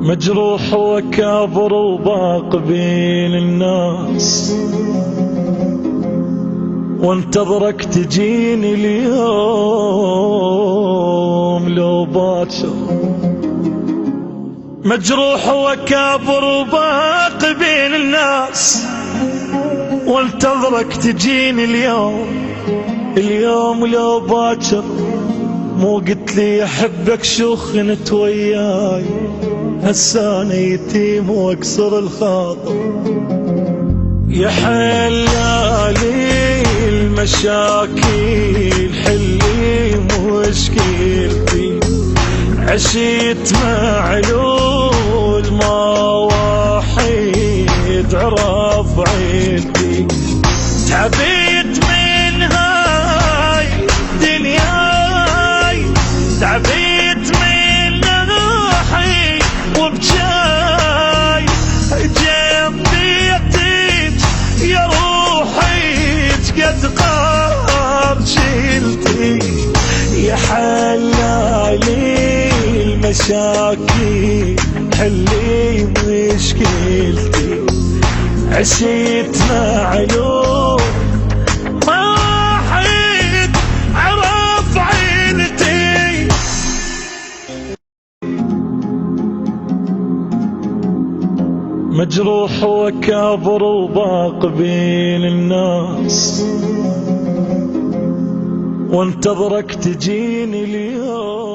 مجروح وكابر وباق بين الناس، وانتظرك تجيني اليوم لو باكر. مجروح وكابر وباق بين الناس، وانتظرك تجيني اليوم لو باكر. مو قلت لي احبك شوخ انت وياي، هسه انا يتيم واكسر الخاطر. يا حلالي المشاكل حلي مشكلتي، عشيت معلول ما واحد عرف عيلتي. تعبيت من هاي دنياي، تعبيت من ناحي وبجاي جنبيتك يا روحي قد قار شلتي. يا حلالي المشاكل حلي مشكلتي، عشيت معلوم ما حد عرف عيلتي. مجروح وكابر وباق بين الناس، وانتظرك تجيني اليوم